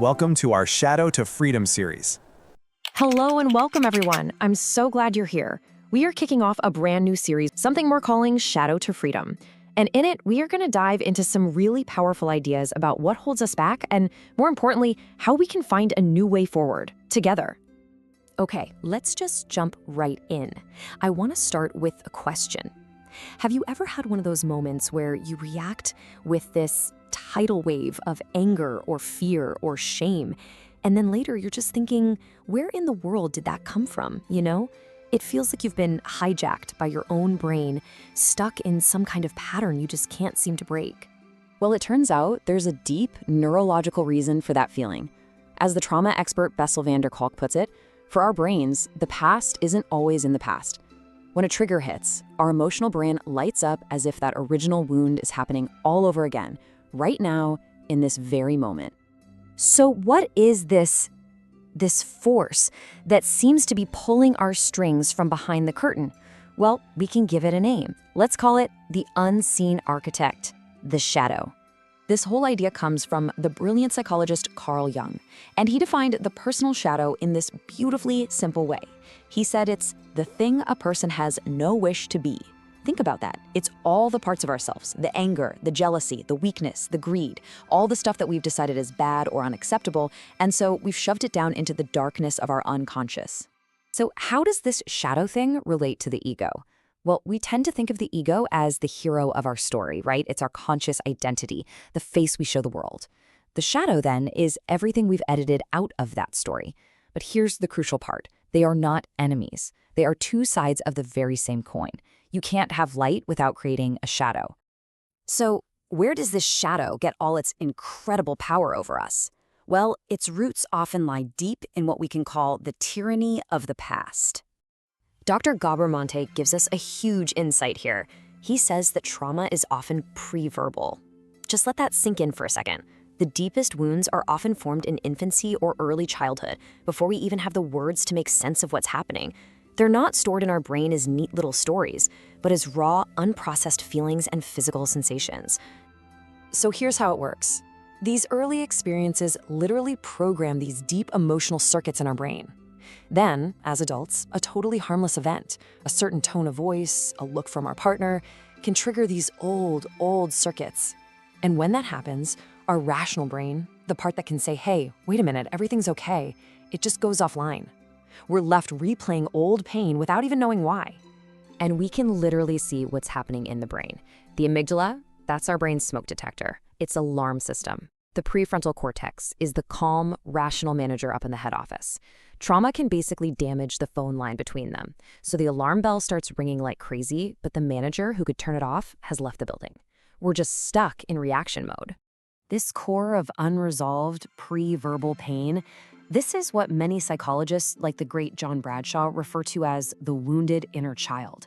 Welcome to our Shadow to Freedom series. Hello and welcome, everyone. I'm so glad you're here. We are kicking off a brand new series, something we're calling Shadow to Freedom. And in it, we are going to dive into some really powerful ideas about what holds us back and, more importantly, how we can find a new way forward together. Okay, let's just jump right in. I want to start with a question. Have you ever had one of those moments where you react with this tidal wave of anger or fear or shame, and then later you're just thinking, where in the world did that come from, you know? It feels like you've been hijacked by your own brain, stuck in some kind of pattern you just can't seem to break. Well, it turns out there's a deep neurological reason for that feeling. As the trauma expert Bessel van der Kolk puts it, for our brains, the past isn't always in the past. When a trigger hits, our emotional brain lights up as if that original wound is happening all over again, right now, in this very moment. So what is this force that seems to be pulling our strings from behind the curtain? Well, we can give it a name. Let's call it the unseen architect, the shadow. This whole idea comes from the brilliant psychologist Carl Jung, and he defined the personal shadow in this beautifully simple way. He said it's the thing a person has no wish to be. Think about that. It's all the parts of ourselves, the anger, the jealousy, the weakness, the greed, all the stuff that we've decided is bad or unacceptable, and so we've shoved it down into the darkness of our unconscious. So how does this shadow thing relate to the ego? Well, we tend to think of the ego as the hero of our story, right? It's our conscious identity, the face we show the world. The shadow, then, is everything we've edited out of that story. But here's the crucial part. They are not enemies. They are two sides of the very same coin. You can't have light without creating a shadow. So where does this shadow get all its incredible power over us? Well, its roots often lie deep in what we can call the tyranny of the past. Dr. Gabor Mate gives us a huge insight here. He says that trauma is often pre-verbal. Just let that sink in for a second. The deepest wounds are often formed in infancy or early childhood, before we even have the words to make sense of what's happening. They're not stored in our brain as neat little stories, but as raw, unprocessed feelings and physical sensations. So here's how it works. These early experiences literally program these deep emotional circuits in our brain. Then, as adults, a totally harmless event, a certain tone of voice, a look from our partner, can trigger these old circuits. And when that happens, our rational brain, the part that can say, hey, wait a minute, everything's okay, it just goes offline. We're left replaying old pain without even knowing why. And we can literally see what's happening in the brain. The amygdala, that's our brain's smoke detector. It's an alarm system. The prefrontal cortex is the calm, rational manager up in the head office. Trauma can basically damage the phone line between them. So the alarm bell starts ringing like crazy, but the manager who could turn it off has left the building. We're just stuck in reaction mode. This core of unresolved, pre-verbal pain, this is what many psychologists like the great John Bradshaw refer to as the wounded inner child.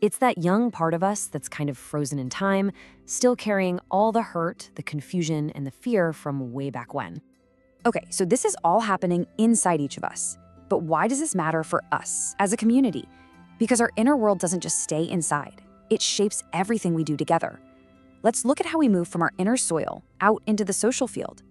It's that young part of us that's kind of frozen in time, still carrying all the hurt, the confusion, and the fear from way back when. Okay, so this is all happening inside each of us. But why does this matter for us as a community? Because our inner world doesn't just stay inside. It shapes everything we do together. Let's look at how we move from our inner soil out into the social field.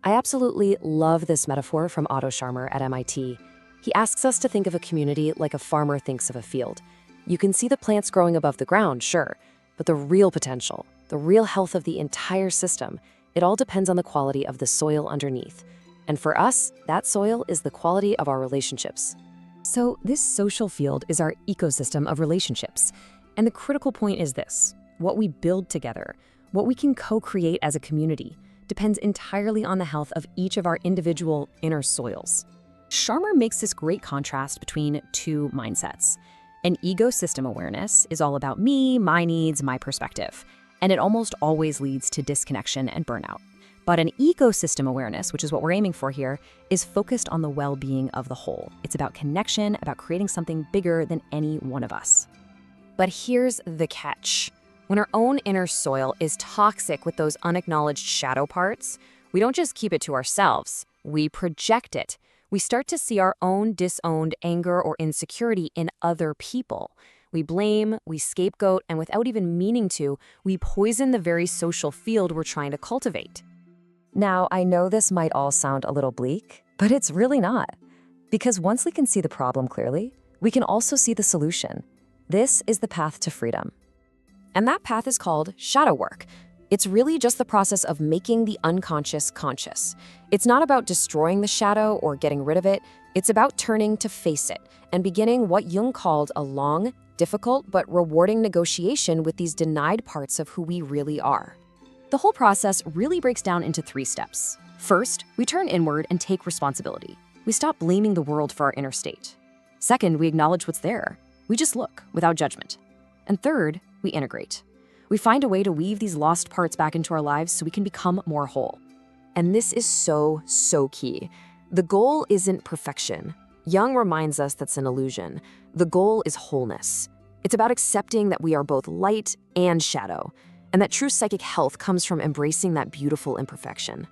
I absolutely love this metaphor from Otto Scharmer at MIT. He asks us to think of a community like a farmer thinks of a field. You can see the plants growing above the ground, sure, but the real potential, the real health of the entire system, it all depends on the quality of the soil underneath. And for us, that soil is the quality of our relationships. So this social field is our ecosystem of relationships. And the critical point is this: what we build together, what we can co-create as a community, depends entirely on the health of each of our individual inner soils. Scharmer makes this great contrast between two mindsets. An ego-system awareness is all about me, my needs, my perspective, and it almost always leads to disconnection and burnout. But an ecosystem awareness, which is what we're aiming for here, is focused on the well-being of the whole. It's about connection, about creating something bigger than any one of us. But here's the catch. When our own inner soil is toxic with those unacknowledged shadow parts, we don't just keep it to ourselves, we project it. We start to see our own disowned anger or insecurity in other people. We blame, we scapegoat, and without even meaning to, we poison the very social field we're trying to cultivate. Now, I know this might all sound a little bleak, but it's really not. Because once we can see the problem clearly, we can also see the solution. This is the path to freedom. And that path is called shadow work. It's really just the process of making the unconscious conscious. It's not about destroying the shadow or getting rid of it. It's about turning to face it and beginning what Jung called a long, difficult, but rewarding negotiation with these denied parts of who we really are. The whole process really breaks down into 3 steps. First, we turn inward and take responsibility. We stop blaming the world for our inner state. Second, we acknowledge what's there. We just look without judgment. And third, we integrate. We find a way to weave these lost parts back into our lives so we can become more whole. And this is so, so key. The goal isn't perfection. Jung reminds us that's an illusion. The goal is wholeness. It's about accepting that we are both light and shadow, and that true psychic health comes from embracing that beautiful imperfection.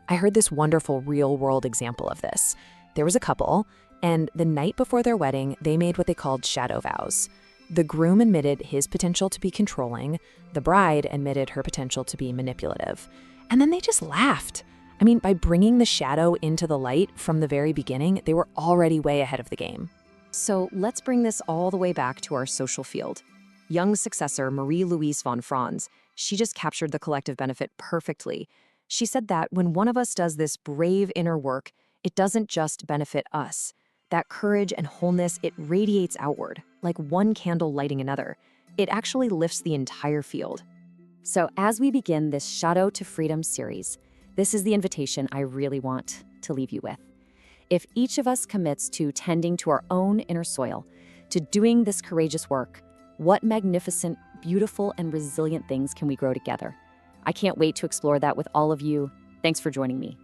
I heard this wonderful real-world example of this. There was a couple, and the night before their wedding, they made what they called shadow vows. The groom admitted his potential to be controlling, the bride admitted her potential to be manipulative. And then they just laughed. I mean, by bringing the shadow into the light from the very beginning, they were already way ahead of the game. So let's bring this all the way back to our social field. Jung's successor, Marie-Louise von Franz, she just captured the collective benefit perfectly. She said that when one of us does this brave inner work, it doesn't just benefit us. That courage and wholeness, it radiates outward, like one candle lighting another. It actually lifts the entire field. So as we begin this Shadow to Freedom series, this is the invitation I really want to leave you with. If each of us commits to tending to our own inner soil, to doing this courageous work, what magnificent, beautiful, and resilient things can we grow together? I can't wait to explore that with all of you. Thanks for joining me.